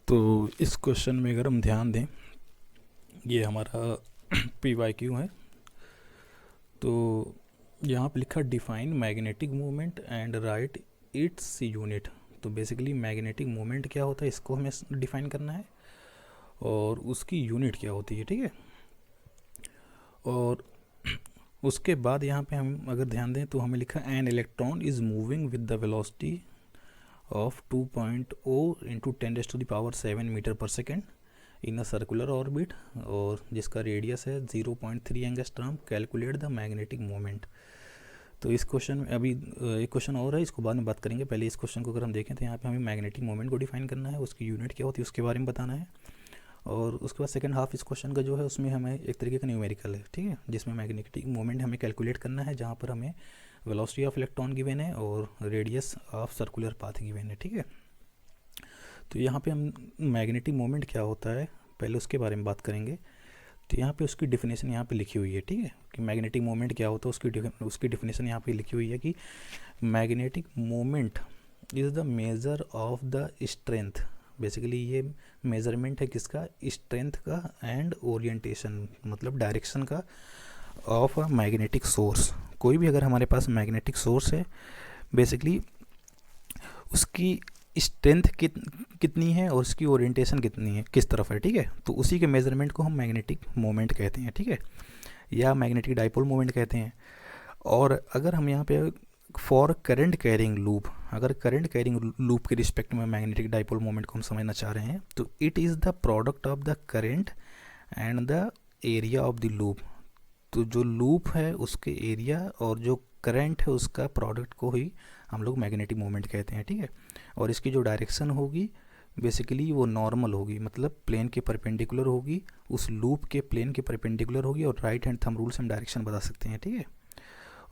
तो इस क्वेश्चन में अगर हम ध्यान दें, ये हमारा PYQ है। तो यहाँ पे लिखा define magnetic moment and right its unit. तो बेसिकली मैग्नेटिक मोमेंट क्या होता है इसको हमें डिफाइन करना है और उसकी यूनिट क्या होती है, ठीक है। और उसके बाद यहाँ पे हम अगर ध्यान दें तो हमें लिखा an electron is moving with the velocity of 2.0 into 10⁻⁷ meter पर second in a circular orbit, और जिसका रेडियस है 0.3 angstrom. Calculate the magnetic moment. तो इस क्वेश्चन में अभी एक क्वेश्चन और है, इसको बाद में बात करेंगे। पहले इस क्वेश्चन को अगर हम देखें तो यहाँ पे हमें मैग्नेटिक मोमेंट को डिफाइन करना है, उसकी यूनिट क्या होती है उसके बारे में बताना है। और उसके बाद सेकंड हाफ इस क्वेश्चन का जो है उसमें हमें एक तरीके का न्यूमेरिकल है, ठीक है, जिसमें मैग्नेटिक मोमेंट हमें कैलकुलेट करना है, जहाँ पर हमें वेलोसिटी ऑफ इलेक्ट्रॉन गिवन है और radius of circular path given है, ठीक है। तो यहाँ पे हम मैग्नेटिक मोमेंट क्या होता है पहले उसके बारे में बात करेंगे। तो यहाँ पे उसकी डिफिनेशन यहाँ पे लिखी हुई है, ठीक है, कि मैग्नेटिक मोमेंट क्या होता है। उसकी डिफिनेशन यहाँ पे लिखी हुई है कि magnetic moment is the measure of the strength. Basically ये मेजरमेंट है किसका, स्ट्रेंथ का एंड ओरिएंटेशन मतलब डायरेक्शन का ऑफ अ मैग्नेटिक सोर्स। कोई भी अगर हमारे पास मैग्नेटिक सोर्स है, बेसिकली उसकी स्ट्रेंथ कितनी है और उसकी ओरिएंटेशन कितनी है, किस तरफ है, ठीक है। तो उसी के मेजरमेंट को हम मैग्नेटिक मोमेंट कहते हैं, ठीक है, या मैग्नेटिक डाइपोल मोमेंट कहते हैं। और अगर हम यहाँ पे फॉर करंट कैरिंग लूप, अगर करंट कैरिंग लूप के रिस्पेक्ट में मैग्नेटिक डाइपोल मोमेंट को हम समझना चाह रहे हैं, तो it is the product of the current and the area of the loop. तो जो लूप है उसके एरिया और जो करंट है उसका प्रोडक्ट को ही हम लोग मैग्नेटिक मोमेंट कहते हैं, ठीक है। और इसकी जो डायरेक्शन होगी बेसिकली वो नॉर्मल होगी, मतलब प्लेन के परपेंडिकुलर होगी, उस लूप के प्लेन के परपेंडिकुलर होगी, और राइट हैंड थंब रूल से हम डायरेक्शन बता सकते हैं, ठीक है।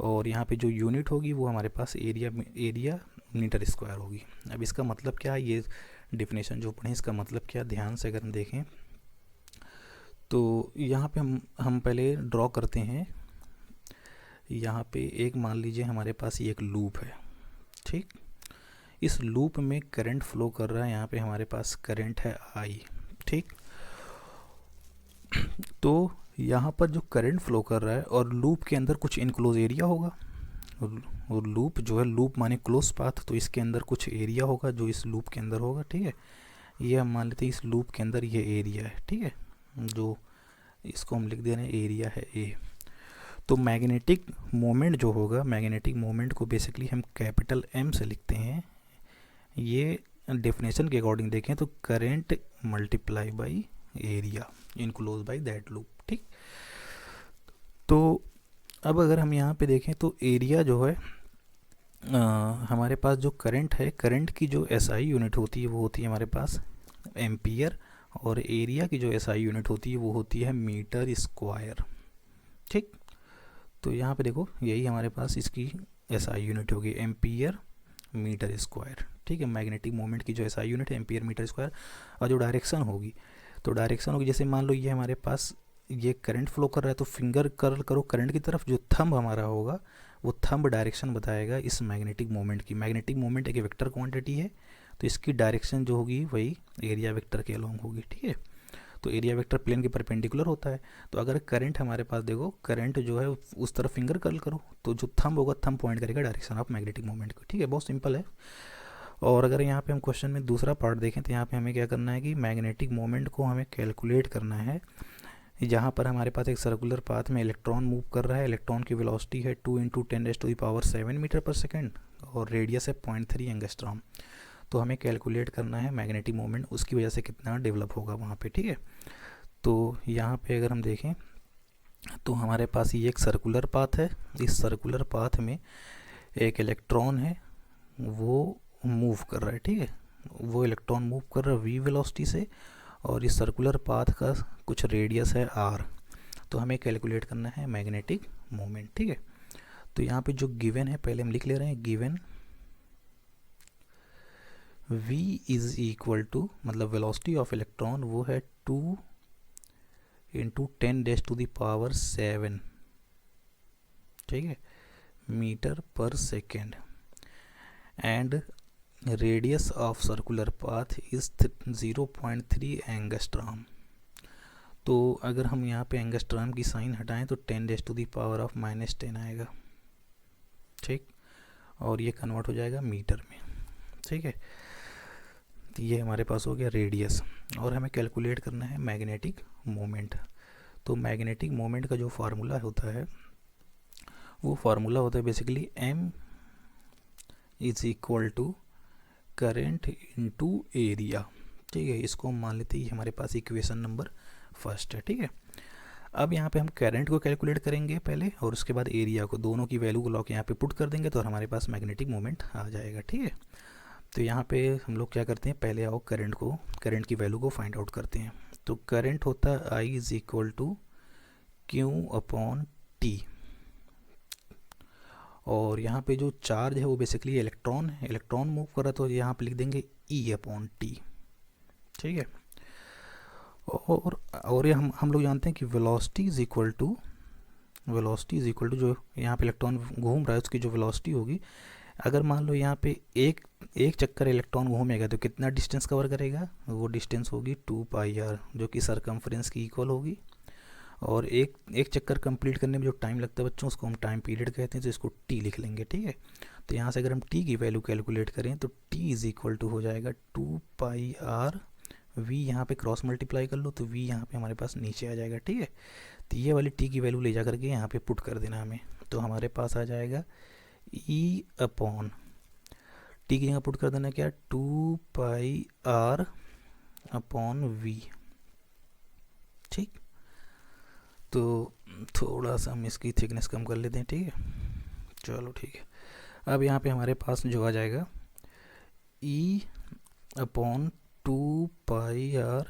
और यहाँ पे जो यूनिट होगी वो हमारे पास एरिया मीटर स्क्वायर होगी। अब इसका मतलब क्या है, ये डिफिनेशन जो पढ़ें इसका मतलब क्या, ध्यान से अगर हम देखें तो यहाँ पे हम पहले ड्रॉ करते हैं। यहाँ पे एक मान लीजिए हमारे पास ये एक लूप है, ठीक। इस लूप में करंट फ्लो कर रहा है, यहाँ पे हमारे पास करंट है I, ठीक। तो यहाँ पर जो करंट फ्लो कर रहा है और लूप के अंदर कुछ इनक्लोज एरिया होगा, और लूप जो है, लूप माने क्लोज पाथ, तो इसके अंदर कुछ एरिया होगा जो इस लूप के अंदर होगा, ठीक है। ये हम मान लेते हैं इस लूप के अंदर ये एरिया है, ठीक है, जो इसको हम लिख दे रहे हैं एरिया है A। तो मैग्नेटिक मोमेंट जो होगा, मैग्नेटिक मोमेंट को बेसिकली हम कैपिटल M से लिखते हैं। ये डेफिनेशन के अकॉर्डिंग देखें तो current multiply by area enclose by that loop, ठीक। तो अब अगर हम यहाँ पे देखें तो एरिया जो है हमारे पास जो करंट है, करंट की जो SI यूनिट होती है वो होती है हमारे पास एम्पियर, और एरिया की जो SI यूनिट होती है वो होती है मीटर स्क्वायर, ठीक। तो यहाँ पे देखो यही हमारे पास इसकी SI यूनिट होगी एम्पियर मीटर स्क्वायर, ठीक है। मैग्नेटिक मोमेंट की जो SI यूनिट है एम्पियर मीटर स्क्वायर। और जो डायरेक्शन होगी, तो डायरेक्शन होगी जैसे मान लो ये हमारे पास ये करंट फ्लो कर रहा है, तो फिंगर कर्ल करो करंट की तरफ, जो थंब हमारा होगा वो थंब डायरेक्शन बताएगा इस मैग्नेटिक मोमेंट की। मैग्नेटिक मोमेंट एक वेक्टर क्वांटिटी है, तो इसकी डायरेक्शन जो होगी वही एरिया वेक्टर के अलोंग होगी, ठीक है। तो एरिया वेक्टर प्लेन के परपेंडिकुलर होता है। तो अगर करंट हमारे पास देखो, करंट जो है उस तरफ फिंगर कर्ल करो, तो जो थंब होगा थंब पॉइंट करेगा डायरेक्शन ऑफ मैग्नेटिक मोमेंट को, ठीक है, बहुत सिंपल है। और अगर यहाँ पे हम क्वेश्चन में दूसरा पार्ट देखें तो यहाँ पे हमें क्या करना है कि मैग्नेटिक मोमेंट को हमें कैलकुलेट करना है। जहाँ पर हमारे पास एक सर्कुलर पाथ में इलेक्ट्रॉन मूव कर रहा है, इलेक्ट्रॉन की वेलोसिटी है 2 × 10⁻⁷ मीटर पर सेकेंड, और रेडियस है 0.3 एंगस्ट्रॉम। तो हमें कैलकुलेट करना है मैग्नेटिक मोमेंट, उसकी वजह से कितना डेवलप होगा वहाँ पे, ठीक है। तो यहाँ पे अगर हम देखें तो हमारे पास ये एक सर्कुलर पाथ है, इस सर्कुलर पाथ में एक इलेक्ट्रॉन है वो मूव कर रहा है, ठीक है। वो इलेक्ट्रॉन मूव कर रहा है v वेलोसिटी से, और इस सर्कुलर पाथ का कुछ रेडियस है r। तो हमें कैलकुलेट करना है मैग्नेटिक मोमेंट, ठीक है। तो यहाँ पे जो गिवन है पहले हम लिख ले रहे हैं, given v is equal to, मतलब वेलोसिटी ऑफ इलेक्ट्रॉन वो है 2 × 10⁻⁷, ठीक है, मीटर पर second. And radius of circular path is 0.3 angstrom. तो अगर हम यहाँ पे एंगस्ट्रॉम की साइन हटाएं तो 10⁻⁻10 आएगा, ठीक। और ये कन्वर्ट हो जाएगा मीटर में, ठीक है। तो ये हमारे पास हो गया रेडियस। और हमें कैलकुलेट करना है मैग्नेटिक मोमेंट। तो मैग्नेटिक मोमेंट का जो फार्मूला होता है वो फार्मूला होता है basically m is equal to current into area, ठीक है। इसको हम मान लेते हैं हमारे पास इक्वेशन नंबर फर्स्ट है, ठीक है। अब यहाँ पे हम करंट को कैलकुलेट करेंगे पहले और उसके बाद एरिया को, दोनों की वैल्यू को लॉक यहाँ पे पुट कर देंगे तो हमारे पास मैग्नेटिक मोमेंट आ जाएगा, ठीक है। तो यहाँ पे हम लोग क्या करते हैं, पहले आओ करंट की वैल्यू को फाइंड आउट करते हैं। तो करंट होता है I is equal to Q upon T. और यहाँ पे जो चार्ज है वो बेसिकली इलेक्ट्रॉन है, इलेक्ट्रॉन मूव कर रहा है तो यहाँ पे लिख देंगे E अपॉन टी, ठीक है। और ये हम लोग जानते हैं कि वेलोसिटी इज इक्वल टू जो यहाँ पे इलेक्ट्रॉन घूम रहा है उसकी जो वेलोसिटी होगी, अगर मान लो यहाँ पे एक चक्कर इलेक्ट्रॉन घूमेगा तो कितना डिस्टेंस कवर करेगा, वो डिस्टेंस होगी 2πr जो कि सरकमफ्रेंस की इक्वल होगी। और एक चक्कर कंप्लीट करने में जो टाइम लगता है बच्चों उसको हम टाइम पीरियड कहते हैं, तो इसको टी लिख लेंगे, ठीक है। तो यहाँ से अगर हम टी की वैल्यू कैलकुलेट करें तो टी इज इक्वल टू हो जाएगा 2πr v, यहाँ पे क्रॉस मल्टीप्लाई कर लो तो v यहाँ पे हमारे पास नीचे आ जाएगा, ठीक है। तो ये वाली टी की वैल्यू ले जा करके यहाँ पे पुट कर देना हमें, तो हमारे पास आ जाएगा e अपॉन टी की जगह पुट कर देना क्या 2πr अपॉन v, ठीक। तो थोड़ा सा हम इसकी थिकनेस कम कर लेते हैं, ठीक है। चलो ठीक है। अब यहाँ पे हमारे पास जो आ जाएगा e अपॉन 2πr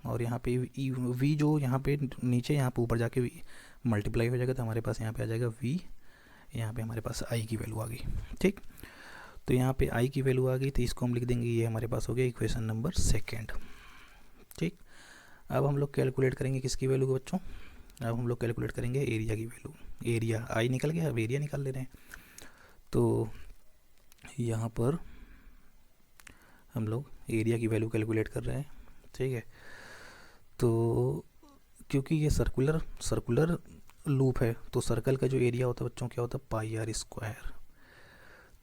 और यहाँ पे v जो यहाँ पे नीचे यहाँ पे ऊपर जाके मल्टीप्लाई हो जाएगा तो हमारे पास यहाँ पे आ जाएगा v, यहाँ पे हमारे पास i की वैल्यू आ गई, ठीक। तो यहाँ पे i की वैल्यू आ गई तो इसको हम लिख देंगे, ये हमारे पास हो गया इक्वेशन नंबर सेकेंड, ठीक। अब हम लोग कैलकुलेट करेंगे किसकी वैल्यू को बच्चों, अब हम लोग कैलकुलेट करेंगे एरिया की वैल्यू। एरिया i निकल गया, अब एरिया निकाल ले रहे हैं। तो यहाँ पर हम लोग एरिया की वैल्यू कैलकुलेट कर रहे हैं, ठीक है। तो क्योंकि ये सर्कुलर लूप है तो सर्कल का जो एरिया होता है बच्चों क्या होता है πr²।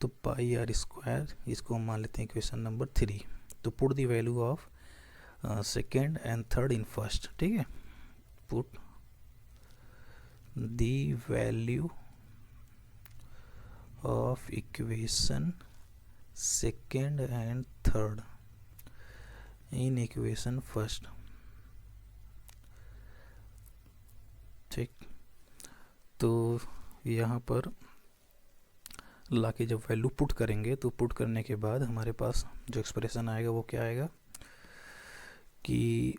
तो πr², इसको हम मान लेते हैं इक्वेशन नंबर 3। तो put the value of second and third in first, ठीक है। Put the value of equation second and third in equation first, ठीक। तो यहाँ पर लाके जब वैल्यू पुट करेंगे तो पुट करने के बाद हमारे पास जो एक्सप्रेशन आएगा वो क्या आएगा कि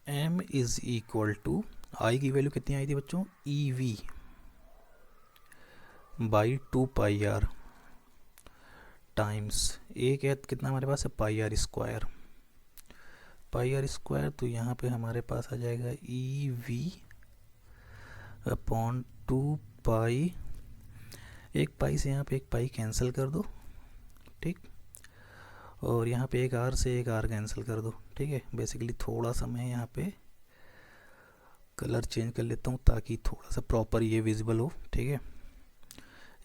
m इज इक्वल टू आई की वैल्यू कितनी आई थी बच्चों EV बाई 2πr टाइम्स एक है कितना हमारे पास है πr²। तो यहाँ पे हमारे पास आ जाएगा EV अपॉन 2π, एक पाई से यहाँ पे एक पाई कैंसिल कर दो, ठीक। और यहाँ पे एक आर से एक आर कैंसिल कर दो, ठीक है। बेसिकली थोड़ा सा मैं यहाँ पे कलर चेंज कर लेता हूँ ताकि थोड़ा सा प्रॉपर ये विजिबल हो, ठीक है।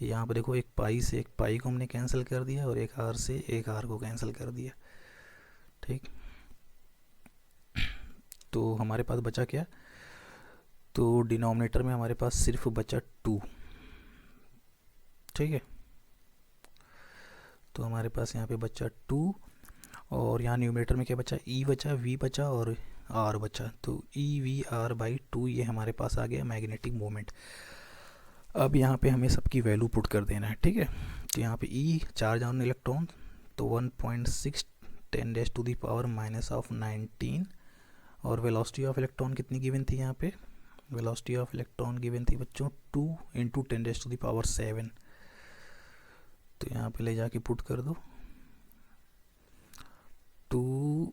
यहाँ पर देखो एक पाई से एक पाई को हमने कैंसिल कर दिया और एक आर से एक आर को कैंसिल कर दिया, ठीक। तो हमारे पास बचा क्या, तो डिनोमिनेटर में हमारे पास सिर्फ बचा 2, ठीक है। तो हमारे पास यहाँ पे बचा 2 और यहाँ न्यूमरेटर में क्या बचा E बचा, V बचा और R बचा। तो EVR/2 ये हमारे पास आ गया मैग्नेटिक मोमेंट। अब यहाँ पे हमें सबकी वैल्यू पुट कर देना है, ठीक है। तो यहाँ पे E चार्ज ऑन इलेक्ट्रॉन तो 1.6 10⁻⁻19 और वेलोसिटी ऑफ इलेक्ट्रॉन कितनी गिवन थी, यहाँ पे वेलोसिटी ऑफ इलेक्ट्रॉन गिवन थी बच्चों 2 × 10⁻⁷। तो यहाँ पे ले जाके पुट कर दो 2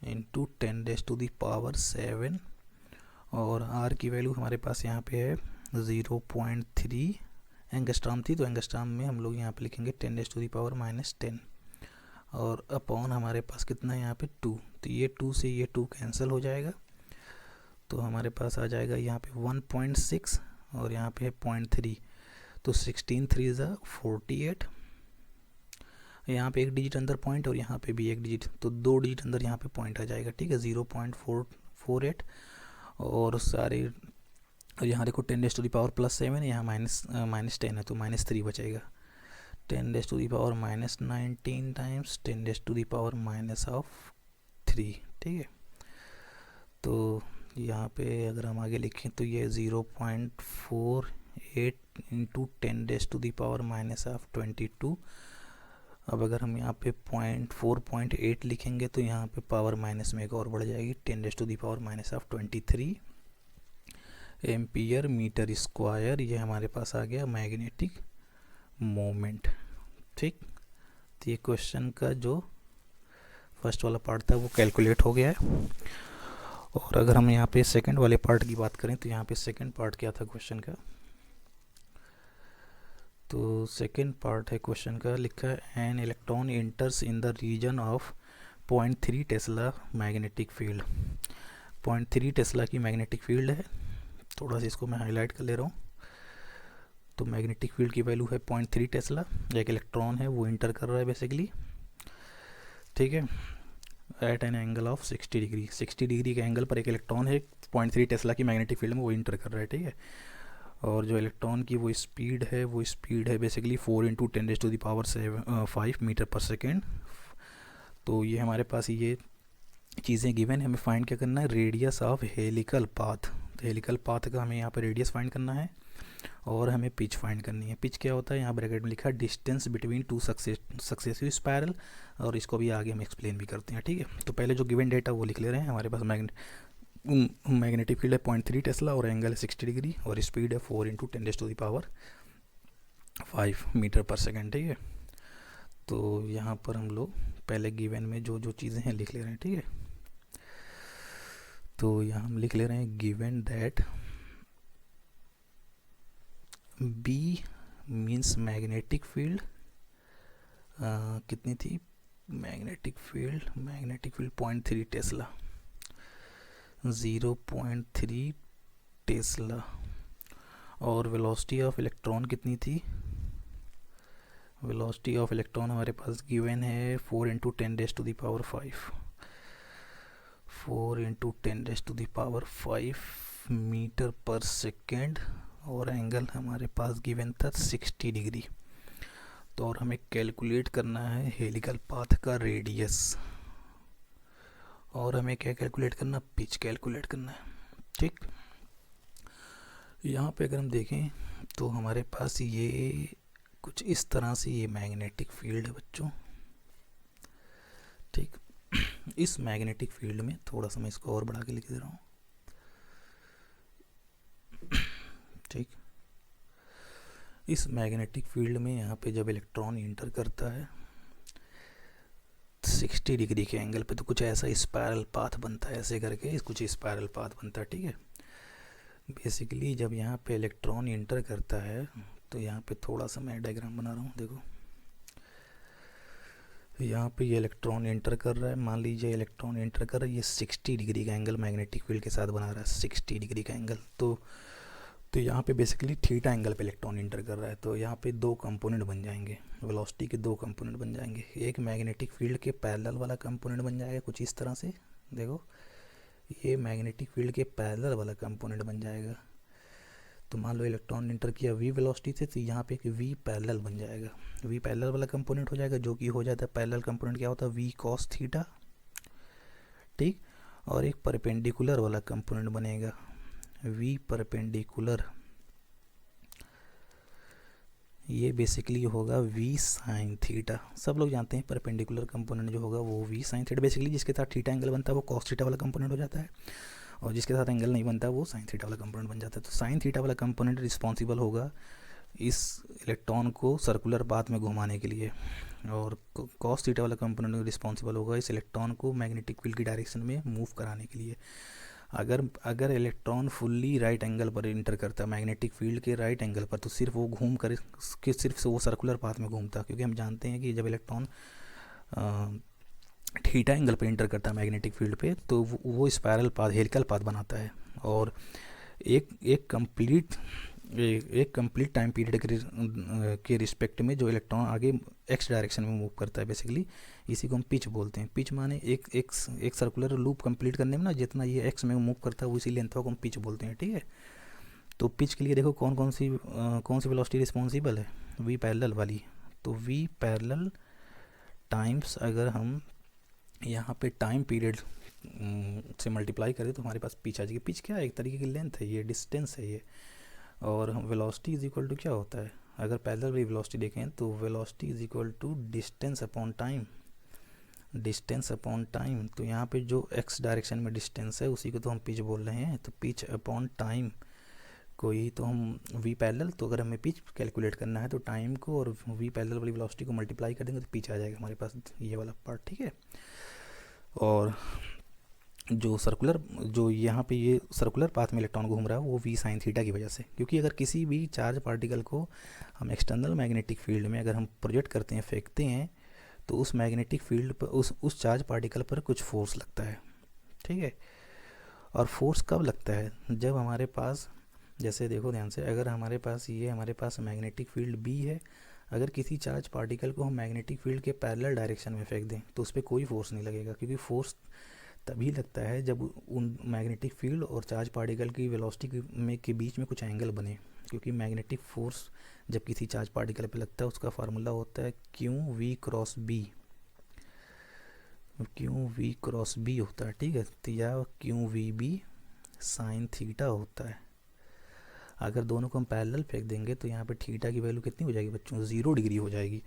× 10⁻⁷ और R की वैल्यू हमारे पास यहाँ पे है 0.3 एंगस्ट्रॉम थी, तो एंगस्ट्रॉम में हम लोग यहाँ पे लिखेंगे 10⁻⁻10। और अपॉन हमारे पास कितना है यहाँ पे 2, तो ये 2 से ये 2 कैंसिल हो जाएगा, तो हमारे पास आ जाएगा यहाँ पे 1.6 और यहाँ पे है 0.3, तो 16 3 ज़ा 48, यहाँ पे एक डिजिट अंदर पॉइंट और यहाँ पे भी एक डिजिट, तो 2 डिजिट अंदर यहाँ पे पॉइंट आ जाएगा, ठीक है, 0.448। और सारे यहाँ देखो 10⁻+7, यहाँ -10 है तो -3 बचेगा, 10⁻⁻19 टाइम्स 10⁻⁻3, ठीक है। तो यहाँ पे अगर हम आगे लिखें तो ये 0.48 इंटू 10⁻⁻22। अब अगर हम यहाँ पे 4.8 लिखेंगे तो यहाँ पे पावर माइनस में एक और बढ़ जाएगी, 10⁻⁻23 एम्पियर मीटर स्क्वायर। ये हमारे पास आ गया मैग्नेटिक मोमेंट, ठीक। तो ये क्वेश्चन का जो फर्स्ट वाला पार्ट था वो कैलकुलेट हो गया है। और अगर हम यहाँ पे सेकंड वाले पार्ट की बात करें तो यहाँ पे सेकंड पार्ट क्या था क्वेश्चन का, तो सेकंड पार्ट है क्वेश्चन का, लिखा है an electron enters in the region of 0.3 tesla magnetic field. 0.3 tesla की मैग्नेटिक फील्ड है, थोड़ा सा इसको मैं हाईलाइट कर ले रहा हूँ। तो मैग्नेटिक फील्ड की वैल्यू है 0.3 टेस्ला, एक इलेक्ट्रॉन है वो इंटर कर रहा है बेसिकली, ठीक है, at an angle of 60 degree. 60 degree के एंगल पर एक इलेक्ट्रॉन है 0.3 टेस्ला की मैग्नेटिक फील्ड में वो इंटर कर रहा है, ठीक है। और जो इलेक्ट्रॉन की वो स्पीड है बेसिकली 4 इंटू 10⁻⁵ मीटर पर सेकेंड। तो ये हमारे पास ये चीज़ें गिवन है, हमें फाइंड क्या करना है, रेडियस ऑफ हेलिकल पाथ। तो हेलिकल पाथ का हमें यहाँ पर रेडियस फाइंड करना है और हमें पिच फाइंड करनी है। पिच क्या होता है, यहाँ ब्रैकेट में लिखा है डिस्टेंस बिटवीन 2 सक्सेसिव स्पायरल, और इसको भी आगे हम एक्सप्लेन भी करते हैं, ठीक है। तो पहले जो गिवन डेटा वो लिख ले रहे हैं। हमारे पास मैग्नेटिक फील्ड है 0.3 टेस्ला और एंगल है 60 डिग्री और स्पीड है 4 इंटू 10⁻⁵ मीटर पर सेकेंड, ठीक है। तो यहाँ पर हम लोग पहले गिवन में जो जो चीज़ें हैं लिख ले रहे हैं, ठीक है। तो यहाँ हम लिख ले रहे हैं given that B means magnetic field कितनी थी, मैग्नेटिक फील्ड 0.3 टेस्ला, 0.3 टेस्ला। और वेलोसिटी ऑफ इलेक्ट्रॉन कितनी थी, वेलोसिटी ऑफ इलेक्ट्रॉन हमारे पास गिवन है 4 इंटू 10⁻⁵, 4 इंटू 10⁻⁵ मीटर पर सेकेंड, और एंगल हमारे पास गिवन था 60 डिग्री। तो और हमें कैलकुलेट करना है हेलिकल पाथ का रेडियस, और हमें क्या कैलकुलेट करना, पिच कैलकुलेट करना है, ठीक। यहाँ पे अगर हम देखें तो हमारे पास ये कुछ इस तरह से ये मैग्नेटिक फील्ड है बच्चों, ठीक। इस मैग्नेटिक फील्ड में थोड़ा सा मैं इसको और बढ़ा के लिख दे रहा हूँ, ठीक। इस मैग्नेटिक फील्ड में यहाँ पे जब इलेक्ट्रॉन इंटर करता है 60 डिग्री के एंगल पे, तो कुछ ऐसा स्पायरल पाथ बनता है, ऐसे करके कुछ स्पायरल पाथ बनता है, ठीक है। बेसिकली जब यहाँ पे इलेक्ट्रॉन इंटर करता है तो यहाँ पे थोड़ा सा मैं डायग्राम बना रहा हूँ, देखो यहाँ पे ये इलेक्ट्रॉन इंटर कर रहा है, मान लीजिए इलेक्ट्रॉन इंटर कर रहा है, ये 60 डिग्री का एंगल मैग्नेटिक फील्ड के साथ बना रहा है, 60 डिग्री का एंगल। तो यहाँ पे बेसिकली थीटा एंगल पे इलेक्ट्रॉन इंटर कर रहा है, तो यहाँ पे दो कंपोनेंट बन जाएंगे, वेलोसिटी के दो कंपोनेंट बन जाएंगे। एक मैग्नेटिक फील्ड के पैरेलल वाला कंपोनेंट बन जाएगा कुछ इस तरह से, देखो ये मैग्नेटिक फील्ड के पैरेलल वाला कंपोनेंट बन जाएगा। तो मान लो इलेक्ट्रॉन इंटर किया v वेलोसिटी से, तो यहाँ पे एक v पैरेलल बन जाएगा, v पैरेलल वाला कंपोनेंट हो जाएगा, जो कि हो जाता है पैरेलल कंपोनेंट क्या होता है, v cos थीटा, ठीक। और एक परपेंडिकुलर वाला कंपोनेंट बनेगा v परपेंडिकुलर, ये बेसिकली होगा v sin थीटा। सब लोग जानते हैं परपेंडिकुलर कंपोनेंट जो होगा वो v sin थीटा, बेसिकली जिसके साथ थीटा एंगल बनता है वो cos थीटा वाला कंपोनेंट हो जाता है, और जिसके साथ एंगल नहीं बनता वो sin थीटा वाला कंपोनेंट बन जाता है। तो sin थीटा वाला कंपोनेंट रिस्पॉन्सिबल होगा इस इलेक्ट्रॉन को सर्कुलर पाथ में घुमाने के लिए, और cos थीटा वाला कंपोनेंट रिस्पॉन्सिबल होगा इस इलेक्ट्रॉन को मैग्नेटिक फील्ड की डायरेक्शन में मूव कराने के लिए। अगर इलेक्ट्रॉन फुल्ली राइट एंगल पर इंटर करता है मैग्नेटिक फील्ड के राइट एंगल पर, तो सिर्फ वो घूम कर सिर्फ वो सर्कुलर पाथ में घूमता, क्योंकि हम जानते हैं कि जब इलेक्ट्रॉन थीटा एंगल पे इंटर करता है मैग्नेटिक फील्ड पे, तो वो स्पायरल पाथ, हेलिकल पाथ बनाता है। और एक एक कंप्लीट टाइम पीरियड के रिस्पेक्ट में जो इलेक्ट्रॉन आगे एक्स डायरेक्शन में मूव करता है बेसिकली, इसी को हम पिच बोलते हैं। पिच माने एक सर्कुलर लूप कंप्लीट करने में ना जितना ये एक्स में मूव करता है उसी लेंथ को हम पिच बोलते हैं, ठीक है। तो पिच के लिए देखो कौन सी वेलोसिटी रिस्पॉन्सिबल है, वी पैरेलल वाली। तो वी पैरेलल टाइम्स अगर हम यहाँ पे टाइम पीरियड से मल्टीप्लाई करें तो हमारे पास पिच आ जाएगी। पिच क्या है, एक तरीके की लेंथ है, ये डिस्टेंस है ये। और हम वेलोसिटी इज इक्वल टू क्या होता है, अगर पैरेलल वाली वेलोसिटी देखें तो velocity is equal to distance upon time, distance upon time. तो यहाँ पे जो एक्स डायरेक्शन में डिस्टेंस है उसी को तो हम पिच बोल रहे हैं। तो पिच अपॉन टाइम को ही तो हम वी पैरेलल, तो अगर हमें पिच कैलकुलेट करना है तो टाइम को और वी पैरेलल वाली वेलोसिटी को मल्टीप्लाई कर देंगे तो पिच आ जाएगा हमारे पास, ये वाला पार्ट, ठीक है। और जो यहाँ पे ये सर्कुलर पाथ में इलेक्ट्रॉन घूम रहा है वो वी साइन थीटा की वजह से, क्योंकि अगर किसी भी चार्ज पार्टिकल को हम एक्सटर्नल मैग्नेटिक फील्ड में अगर हम प्रोजेक्ट करते हैं, फेंकते हैं, तो उस मैग्नेटिक फील्ड पर उस चार्ज पार्टिकल पर कुछ फोर्स लगता है, ठीक है। और फोर्स कब लगता है, जब हमारे पास, जैसे देखो ध्यान से, अगर हमारे पास मैग्नेटिक फील्ड बी है, अगर किसी चार्ज पार्टिकल को हम मैग्नेटिक फील्ड के पैरेलल डायरेक्शन में फेंक दें तो उस पर कोई फोर्स नहीं लगेगा, क्योंकि फोर्स तभी लगता है जब उन मैग्नेटिक फील्ड और चार्ज पार्टिकल की वेलोसिटी के बीच में कुछ एंगल बने। क्योंकि मैग्नेटिक फोर्स जब किसी चार्ज पार्टिकल पे लगता है उसका फार्मूला होता है Q V cross B, Q V cross B होता है, ठीक है। तो या Q V B sine theta होता है। अगर दोनों को हम पैरेलल फेंक देंगे तो यहाँ पे थीटा की वैल्यू कितनी हो जाएगी बच्चों, 0 डिग्री हो जाएगी।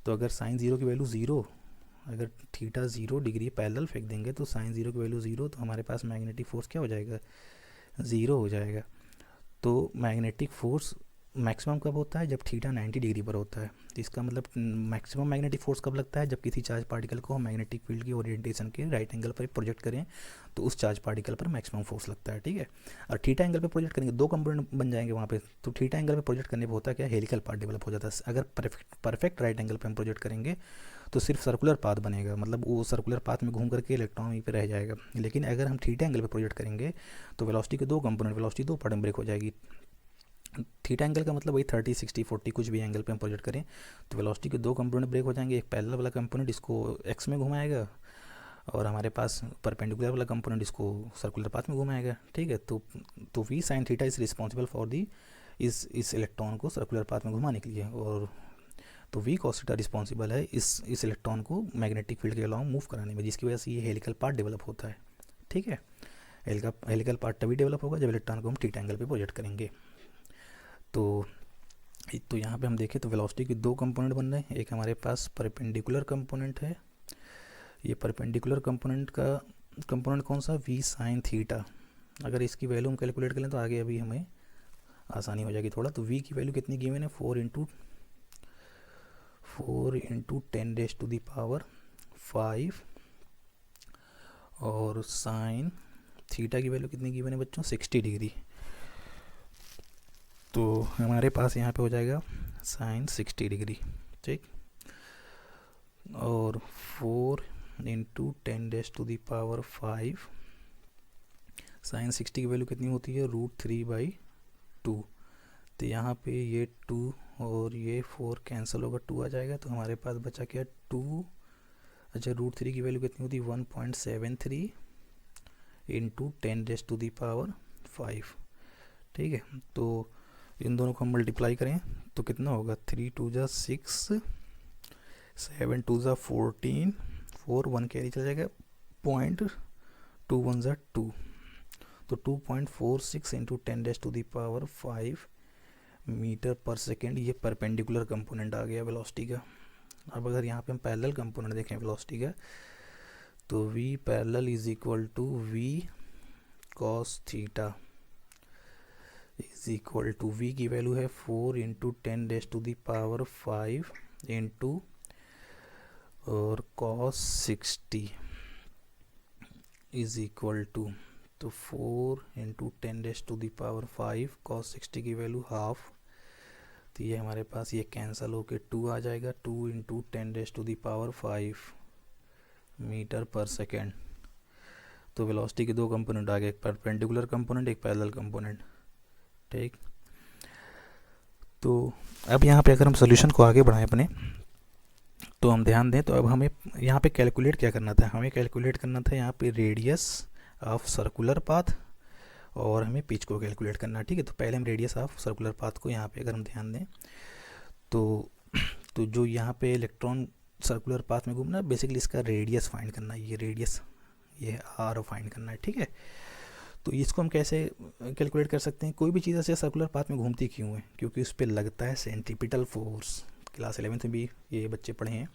तो अगर साइन 0 की वैल्यू 0, अगर थीटा 0 डिग्री पैरेलल फेंक देंगे तो साइन 0 की वैल्यू 0, तो हमारे पास मैग्नेटिक फोर्स क्या हो जाएगा, 0 हो जाएगा। तो मैग्नेटिक फोर्स मैक्सिमम कब होता है, जब थीटा 90 डिग्री पर होता है। तो इसका मतलब मैक्सिमम मैग्नेटिक फोर्स कब लगता है, जब किसी चार्ज पार्टिकल को हम मैग्नेटिक फील्ड की ओरिएंटेशन के राइट एंगल पर प्रोजेक्ट करें तो उस चार्ज पार्टिकल पर मैक्सिमम फोर्स लगता है, ठीक है। और थीटा एंगल पर प्रोजेक्ट करेंगे, दो कंपोनेंट बन जाएंगे वहाँ पे। तो थीटा एंगल पर प्रोजेक्ट करने पर होता क्या, हेलिकल पार्ट डेवलप हो जाता है। अगर परफेक्ट राइट एंगल पर हम प्रोजेक्ट करेंगे तो सिर्फ सर्कुलर पाथ बनेगा, मतलब वो सर्कुलर पाथ में घूम करके इलेक्ट्रॉन वहीं पे रह जाएगा। लेकिन अगर हम थीटा एंगल पे प्रोजेक्ट करेंगे तो वेलोसिटी के दो कंपोनेंट, वेलोसिटी दो पार्ट में ब्रेक हो जाएगी। थीटा एंगल का मतलब वही 30, 60, 40 कुछ भी एंगल पे हम प्रोजेक्ट करें तो वेलोसिटी के दो कंपोनेंट ब्रेक हो जाएंगे। एक पैरेलल वाला कंपोनेंट इसको एक्स में घुमाएगा और हमारे पास परपेंडिकुलर वाला कंपोनेंट इसको सर्कुलर पाथ में घुमाएगा, ठीक है। तो V sine theta is responsible for the इस इलेक्ट्रॉन को सर्कुलर पाथ में घुमाने के लिए, और तो वी कॉस थीटा रिस्पॉन्सिबल है इस इलेक्ट्रॉन को मैग्नेटिक फील्ड के अलाउंग मूव कराने में, जिसकी वजह से ये हेलिकल पार्ट डेवलप होता है, ठीक है। हेलिकल पार्ट तभी डेवलप होगा जब इलेक्ट्रॉन को हम थीटा एंगल पे प्रोजेक्ट करेंगे। तो यहाँ पे हम देखें तो वेलोसिटी के दो कंपोनेंट बन रहे हैं। एक हमारे पास परपेंडिकुलर कंपोनेंट है, ये परपेंडिकुलर कंपोनेंट का कंपोनेंट कौन सा, वी साइन थीटा। अगर इसकी वैल्यू हम कैलकुलेट कर लें तो आगे अभी हमें आसानी हो जाएगी थोड़ा। तो वी की वैल्यू कितनी गिवन है, 4 इंटू 10⁵ और साइन थीटा की वैल्यू कितनी गिवन है बच्चों, 60 डिग्री। तो हमारे पास यहाँ पे हो जाएगा साइन 60 डिग्री, ठीक। और 4 इंटू 10⁵ साइन 60 की वैल्यू कितनी होती है, √3/2। तो यहाँ पे ये 2 और ये 4 कैंसिल होगा, 2 आ जाएगा। तो हमारे पास बचा क्या, 2, अच्छा √3 की वैल्यू कितनी होती है, 1.73 इंटू 10⁵, ठीक है। तो इन दोनों को हम मल्टीप्लाई करें तो कितना होगा, 3 2 जा 6, 7 2 जा 14, 4 1 कैरी चल जाएगा, 0.21 जा 2, तो 2.46 इंटू 10⁵ मीटर पर सेकेंड, ये परपेंडिकुलर कंपोनेंट आ गया वेलोसिटी का। अब अगर यहाँ पे हम पैरेलल कंपोनेंट देखें वेलोसिटी का, तो V parallel is equal to V cos theta is equal to, V की वैल्यू है 4 इंटू 10⁵ इंटू और कॉस 60 इज इक्वल टू, तो 4 इंटू 10⁵ कॉस 60 की वैल्यू हाफ। तो ये हमारे पास ये कैंसिल होके 2 आ जाएगा, 2 इंटू 10⁵ मीटर पर सेकेंड। तो वेलोसिटी के दो कंपोनेंट आ गए, एक परपेंडिकुलर कंपोनेंट, एक पैरेलल कंपोनेंट। ठीक, तो अब यहाँ पे अगर हम सोल्यूशन को आगे बढ़ाएं अपने, तो हम ध्यान दें, तो अब हमें यहाँ पे कैलकुलेट क्या करना था, हमें कैलकुलेट करना था यहाँ पे रेडियस ऑफ सर्कुलर पाथ, और हमें पिच को कैलकुलेट करना है। ठीक है, तो पहले हम रेडियस ऑफ सर्कुलर पाथ को यहाँ पे अगर हम ध्यान दें, तो जो यहाँ पे इलेक्ट्रॉन सर्कुलर पाथ में घूमना है, बेसिकली इसका रेडियस फाइंड करना है, ये रेडियस, ये आर फाइंड करना है। ठीक है, तो इसको हम कैसे कैलकुलेट कर सकते हैं, कोई भी चीज़ ऐसे सर्कुलर पाथ में घूमती क्यों है, क्योंकि उस पर लगता है सेंट्रीपिटल फोर्स। क्लास 11th में भी ये बच्चे पढ़े हैं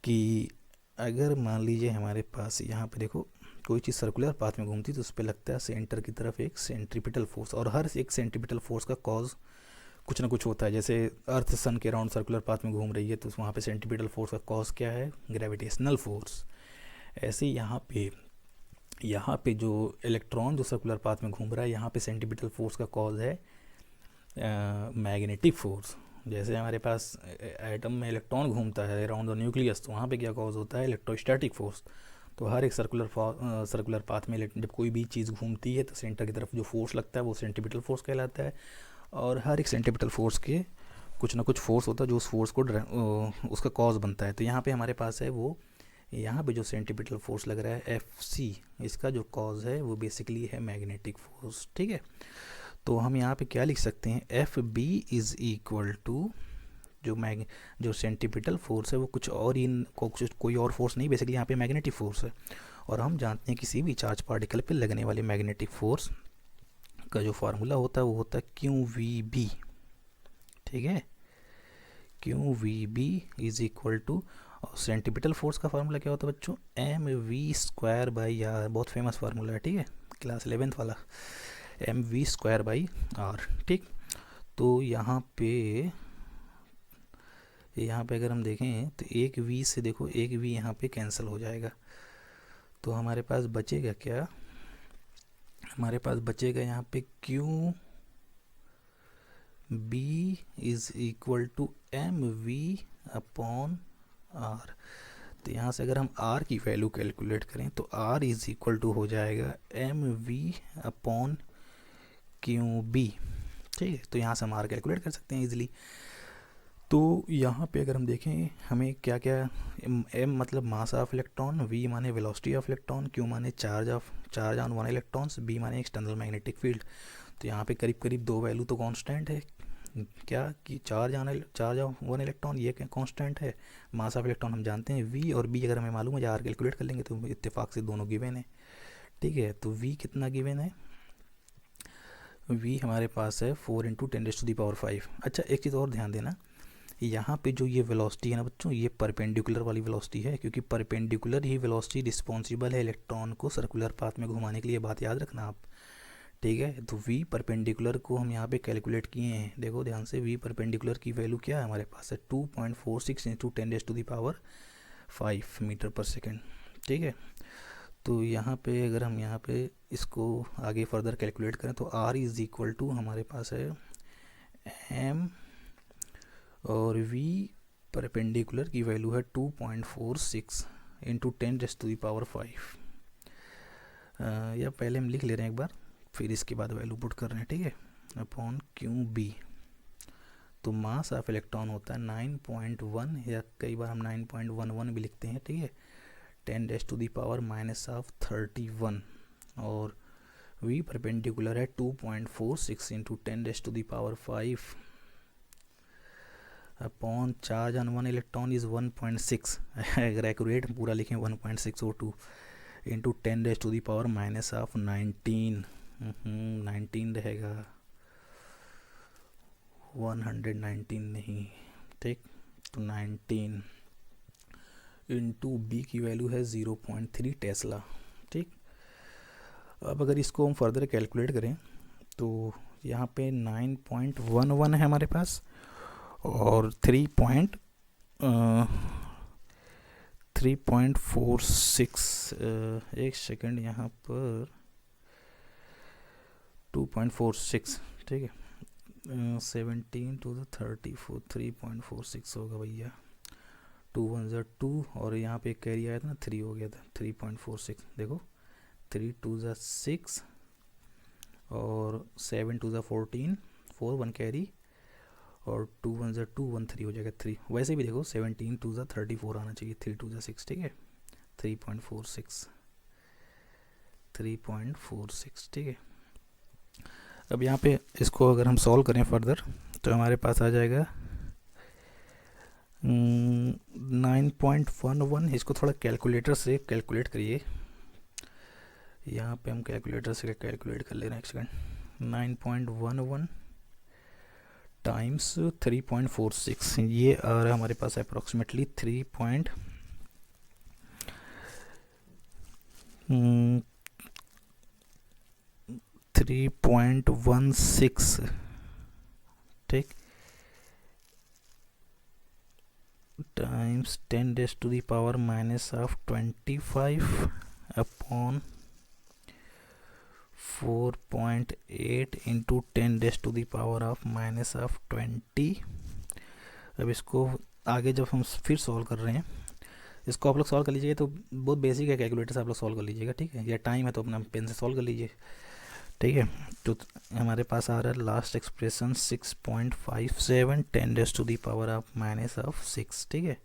कि अगर मान लीजिए हमारे पास यहाँ पे देखो कोई चीज़ सर्कुलर पाथ में घूमती, तो उस पर लगता है सेंटर की तरफ एक सेंट्रीपिटल फोर्स, और हर एक सेंट्रीपिटल फोर्स का कॉज कुछ ना कुछ होता है। जैसे अर्थ सन के अराउंड सर्कुलर पाथ में घूम रही है, तो वहाँ पे सेंट्रीपिटल फोर्स का कॉज क्या है, ग्रेविटेशनल फोर्स। ऐसे यहाँ पे जो इलेक्ट्रॉन जो सर्कुलर पाथ में घूम रहा है, यहाँ पे सेंट्रीपिटल फोर्स का कॉज है मैग्नेटिक फोर्स। जैसे हमारे पास एटम में इलेक्ट्रॉन घूमता है अराउंड द न्यूक्लियस, तो वहाँ पे क्या कॉज होता है, इलेक्ट्रोस्टैटिक फोर्स। तो हर एक सर्कुलर पाथ में जब कोई भी चीज़ घूमती है, तो सेंटर की तरफ जो फोर्स लगता है वो सेंट्रीपिटल फोर्स कहलाता है, और हर एक सेंट्रीपिटल फोर्स के कुछ ना कुछ फोर्स होता है जो उस फोर्स को उसका कॉज बनता है। तो यहाँ पे हमारे पास है वो, यहाँ पे जो सेंट्रीपिटल फोर्स लग रहा है Fc, इसका जो कॉज है वो बेसिकली है मैग्नेटिक फोर्स। ठीक है, तो हम यहाँ पे क्या लिख सकते हैं, F B is equal to जो सेंट्रीपिटल फोर्स है वो कुछ और ही, कोई और फोर्स नहीं, बेसिकली यहाँ पे मैग्नेटिक फोर्स है। और हम जानते हैं किसी भी चार्ज पार्टिकल पे लगने वाले मैग्नेटिक फोर्स का जो फार्मूला होता है वो होता है क्यू वी बी। ठीक है, Q V B is equal to, और सेंट्रीपिटल फोर्स का फार्मूला क्या होता है बच्चों, M V square by R, बहुत फेमस फार्मूला है। ठीक है, क्लास 11th वाला, M V square by R. ठीक, तो यहाँ पे अगर हम देखें तो एक वी से देखो, एक वी यहाँ पे कैंसिल हो जाएगा, तो हमारे पास बचेगा क्या, हमारे पास बचेगा यहाँ पे Q B is equal to M V upon R. तो यहाँ से अगर हम आर की वैल्यू कैलकुलेट करें, तो आर इज इक्वल टू हो जाएगा M V upon Q B. ठीक है, तो यहाँ से हम आर कैलकुलेट कर सकते हैं इजीली। तो यहाँ पे अगर हम देखें हमें क्या क्या, एम मतलब मास ऑफ इलेक्ट्रॉन, वी माने वेलोसिटी ऑफ इलेक्ट्रॉन, क्यू माने charge on one electrons, B माने एक्सटर्नल मैग्नेटिक फील्ड। तो यहाँ पे करीब करीब दो वैल्यू तो कांस्टेंट है, क्या कि चार्ज ऑन वन इलेक्ट्रॉन ये कांस्टेंट है, मास ऑफ इलेक्ट्रॉन हम जानते हैं वी, और बी अगर हमें मालूम है, आर कैलकुलेट कर लेंगे तो इत्तेफाक से दोनों गिवन है। ठीक है, तो वी कितना गिवन है, वी हमारे पास है 4 × 10⁵। अच्छा, एक चीज़ और ध्यान देना, यहाँ पे जो ये वेलोसिटी है ना बच्चों, ये परपेंडिकुलर वाली वेलोसिटी है, क्योंकि परपेंडिकुलर ही वेलोसिटी रिस्पॉन्सिबल है इलेक्ट्रॉन को सर्कुलर पाथ में घुमाने के लिए, बात याद रखना आप। ठीक है, तो वी परपेंडिकुलर को हम यहाँ पे कैलकुलेट किए हैं, देखो ध्यान से, वी परपेंडिकुलर की वैल्यू क्या है हमारे पास है 2.46 × 10⁵ मीटर पर सेकेंड। ठीक है, तो यहाँ पे अगर हम यहाँ पे इसको आगे फर्दर कैलकुलेट करें, तो आर इज इक्वल टू हमारे पास है एम, और वी परपेंडिकुलर की वैल्यू है 2.46 × 10⁵। या पहले हम लिख ले रहे हैं एक बार, फिर इसके बाद वैल्यू पुट कर रहे हैं। ठीक है, अपॉन क्यू बी, तो मास ऑफ इलेक्ट्रॉन होता है 9.1, या कई बार हम 9.11 भी लिखते हैं। ठीक है, 10⁻31, और वी परपेंडिकुलर है 2.46 × 10⁵ upon charge on one electron is 1.6, अगर एक्यूरेट पूरा लिखें 1.602 × 10⁻⁻19, 19 रहेगा, 119 नहीं। ठीक, तो 19 इंटू बी की वैल्यू है 0.3 टेस्ला। ठीक, अब अगर इसको हम फर्दर कैलकुलेट करें, तो यहाँ पे 9.11 है हमारे पास, और 3.46, एक सेकेंड, यहाँ पर 2.46। ठीक है, 17 × 34, 3.46 होगा भैया, टू वन ज़ा टू, और यहाँ पे कैरी आया था ना, 3 हो गया था, 3.46। देखो 3 2 ज़ा 6 और 7 2 ज़ा 14, 4 1 कैरी, और 2 1 ज़ा 2, 1 3 हो जाएगा 3। वैसे भी देखो 17 2 ज़ा 34 आना चाहिए, 3 2 ज़ा 6, ठीक है। 3.46, 3.46, ठीक है। अब यहाँ पे इसको अगर हम सॉल्व करें फर्दर तो हमारे पास आ जाएगा 9.11। इसको थोड़ा कैलकुलेटर से कैलकुलेट करिए, यहाँ पे हम कैलकुलेटर से कैलकुलेट कर ले रहे हैं, एक सेकंड। 9.11 टाइम्स 3.46, ये आ रहा है हमारे पास अप्रोक्सीमेटली 3.16, ठीक, टाइम्स 10⁻⁻25 अपॉन 4.8 इंटू 10⁻⁻20। अब इसको आगे जब हम फिर सॉल्व कर रहे हैं, इसको आप लोग सॉल्व कर लीजिएगा, तो बहुत बेसिक है, कैलकुलेटर से आप लोग सॉल्व कर लीजिएगा, ठीक है। या टाइम है तो अपना पेन से सॉल्व कर लीजिए, ठीक है। तो हमारे पास आ रहा है लास्ट एक्सप्रेशन 6.57 10⁻⁻6, ठीक है,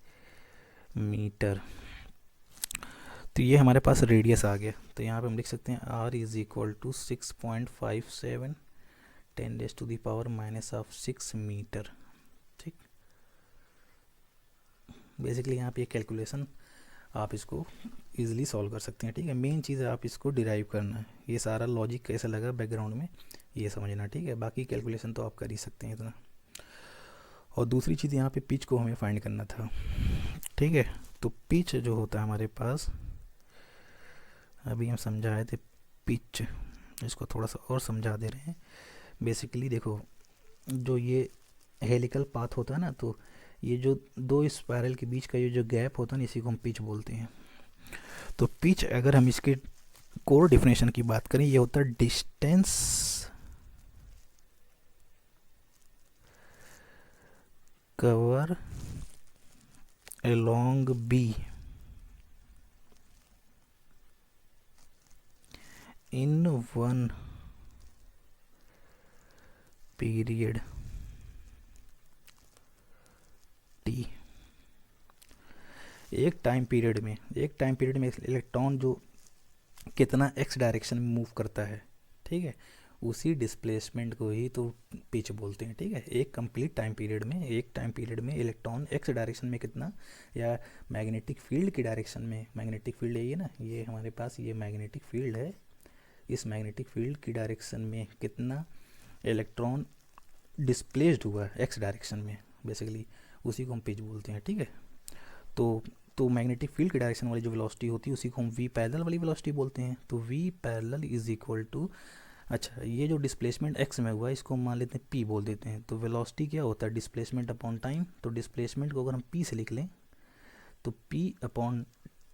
मीटर। तो ये हमारे पास रेडियस आ गया, तो यहाँ पे हम लिख सकते हैं r is equal to 6.57 10⁻⁻6 metre, ठीक। बेसिकली यहाँ पे ये कैलकुलेशन आप इसको इजीली सॉल्व कर सकते हैं, ठीक है। मेन चीज़ है आप इसको डिराइव करना है, ये सारा लॉजिक कैसे लगा बैकग्राउंड में ये समझना, ठीक है। बाकी कैलकुलेशन तो आप कर ही सकते हैं इतना। और दूसरी चीज़ यहाँ पे पिच को हमें फाइंड करना था, ठीक है। तो पिच जो होता है हमारे पास, अभी हम समझाए थे पिच, इसको थोड़ा सा और समझा दे रहे हैं। बेसिकली देखो, जो ये हेलिकल पाथ होता है ना, तो ये जो दो स्पायरल के बीच का ये जो गैप होता है ना, इसी को हम पिच बोलते हैं। तो पिच अगर हम इसके कोर डिफिनेशन की बात करें, ये होता है distance cover along be in one period T. एक टाइम पीरियड में इलेक्ट्रॉन जो कितना एक्स डायरेक्शन में मूव करता है, ठीक है, उसी डिस्प्लेसमेंट को ही तो पिच बोलते हैं, ठीक है। एक कंप्लीट टाइम पीरियड में इलेक्ट्रॉन एक्स डायरेक्शन में कितना, या मैग्नेटिक फील्ड की डायरेक्शन में, मैग्नेटिक फील्ड है ये ना, ये हमारे पास ये मैग्नेटिक फील्ड है, इस मैग्नेटिक फील्ड की डायरेक्शन में कितना इलेक्ट्रॉन डिस्प्लेस्ड हुआ है एक्स डायरेक्शन में, बेसिकली उसी को हम पिच बोलते हैं, ठीक है। तो मैग्नेटिक फील्ड की डायरेक्शन वाली जो वेलोसिटी होती है उसी को हम वी पैरेलल वाली वेलोसिटी बोलते हैं। तो V parallel is equal to, अच्छा ये जो डिस्प्लेसमेंट एक्स में हुआ है इसको हम मान लेते हैं पी बोल देते हैं। तो वेलोसिटी क्या होता है, डिस्प्लेसमेंट अपॉन टाइम। तो डिस्प्लेसमेंट को अगर हम पी से लिख लें तो पी अपॉन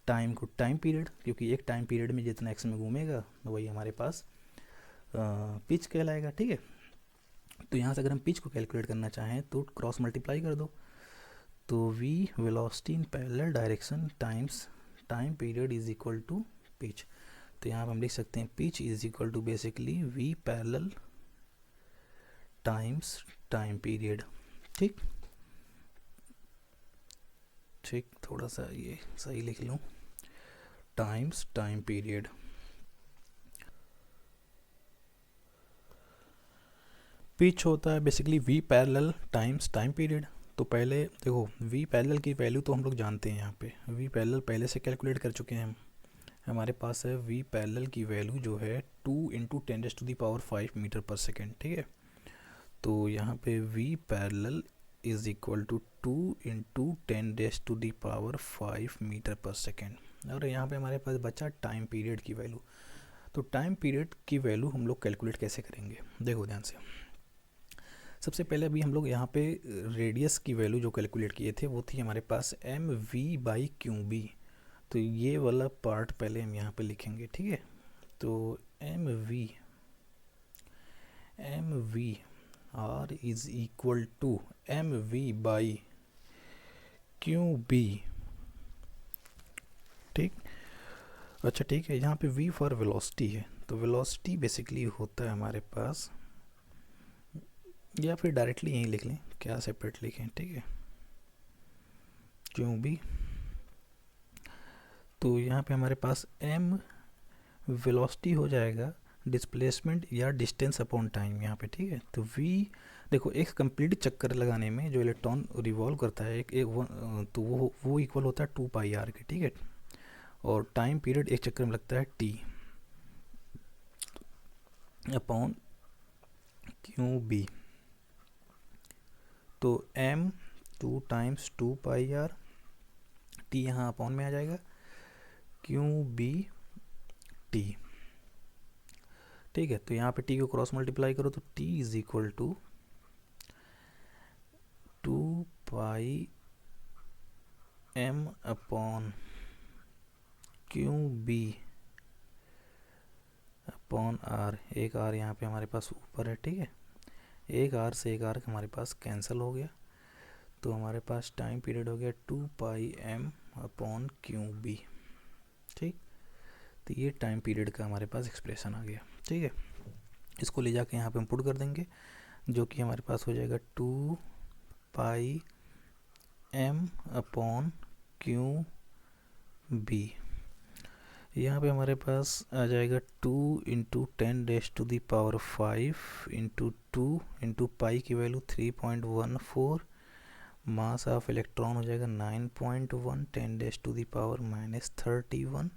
टाइम को टाइम पीरियड, क्योंकि एक टाइम पीरियड में जितना एक्स में घूमेगा वही हमारे पास पिच कहलाएगा, ठीक है। तो यहाँ से अगर हम पिच को कैलकुलेट करना चाहें तो क्रॉस मल्टीप्लाई कर दो, तो v velocity in parallel direction times time period is equal to pitch. तो यहाँ पर हम लिख सकते हैं pitch is equal to basically v parallel times time period, ठीक। थोड़ा सा ये सही लिख लूँ, टाइम्स टाइम पीरियड। पिच होता है basically v parallel times time period. तो पहले देखो v पैरेलल की वैल्यू तो हम लोग जानते हैं, यहाँ पे v पैरेलल पहले से कैलकुलेट कर चुके हैं हम। हमारे पास है v पैरेलल की वैल्यू जो है 2 इंटू 10⁻⁵ मीटर पर सेकेंड, ठीक है। तो यहाँ पे v parallel is equal to 2 into 10⁻⁵ metre पर सेकेंड। और यहाँ पे हमारे पास बचा टाइम पीरियड की वैल्यू। तो टाइम पीरियड की वैल्यू हम लोग कैलकुलेट कैसे करेंगे, देखो ध्यान से। सबसे पहले अभी हम लोग यहाँ पे रेडियस की वैल्यू जो कैलकुलेट किए थे वो थी हमारे पास M V by Q B. तो ये वाला पार्ट पहले हम यहाँ पे लिखेंगे, ठीक है। तो M V R is equal to M V by Q B. ठीक, अच्छा ठीक है, यहाँ पे v फॉर वेलोसिटी है, तो वेलोसिटी बेसिकली होता है हमारे पास, या फिर डायरेक्टली यहीं लिख लें, क्या सेपरेट लिखें, ठीक है, क्यू बी। तो यहाँ पे हमारे पास m वेलोसिटी हो जाएगा डिस्प्लेसमेंट या डिस्टेंस अपॉन टाइम यहाँ पे, ठीक है। तो v, देखो एक कंप्लीट चक्कर लगाने में जो इलेक्ट्रॉन रिवॉल्व करता है तो वो इक्वल होता है 2πr के, ठीक है। और टाइम पीरियड एक चक्कर में लगता है t अपॉन क्यू बी। तो m 2 टाइम्स 2πr, t यहाँ अपॉन में आ जाएगा, क्यू बी टी, ठीक है। तो यहाँ पे t को क्रॉस मल्टीप्लाई करो तो t is equal to 2πm upon Q B upon r। एक r यहाँ पे हमारे पास ऊपर है, ठीक है, एक r से एक r हमारे पास कैंसिल हो गया, तो हमारे पास टाइम पीरियड हो गया 2πm अपॉन क्यू बी, ठीक। तो ये टाइम पीरियड का हमारे पास एक्सप्रेशन आ गया, ठीक है। इसको ले जाके यहाँ पे हम पुट कर देंगे, जो कि हमारे पास हो जाएगा 2πm अपॉन क्यू बी। यहाँ पे हमारे पास आ जाएगा 2 इंटू 10⁻⁵ इंटू 2 इंटू पाई की वैल्यू 3.14, मास ऑफ इलेक्ट्रॉन हो जाएगा 9.1 10⁻⁻31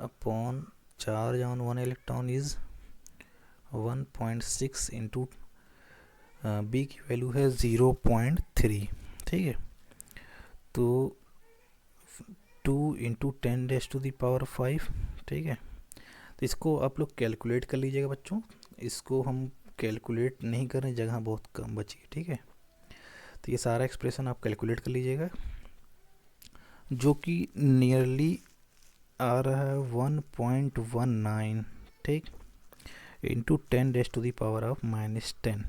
upon charge on 1 electron is 1.6 into B की वैल्यू है 0.3, ठीक है। तो 2 इंटू 10⁻⁵, ठीक है। तो इसको आप लोग कैलकुलेट कर लीजिएगा बच्चों, इसको हम कैलकुलेट नहीं कर रहे, जगह बहुत कम बची है, ठीक है। तो ये सारा एक्सप्रेशन आप कैलकुलेट कर लीजिएगा, जो कि नियरली आ रहा है 1.19, ठीक, इंटू 10⁻⁻10।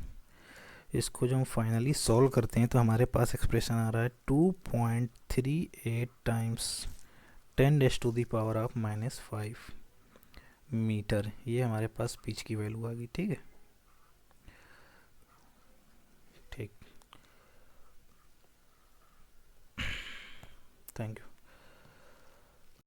इसको जब हम फाइनली सॉल्व करते हैं तो हमारे पास एक्सप्रेशन आ रहा है 2.38 टाइम्स 10⁻⁻5 मीटर। ये हमारे पास पिच की वैल्यू आ गई, ठीक है, ठीक, थैंक यू।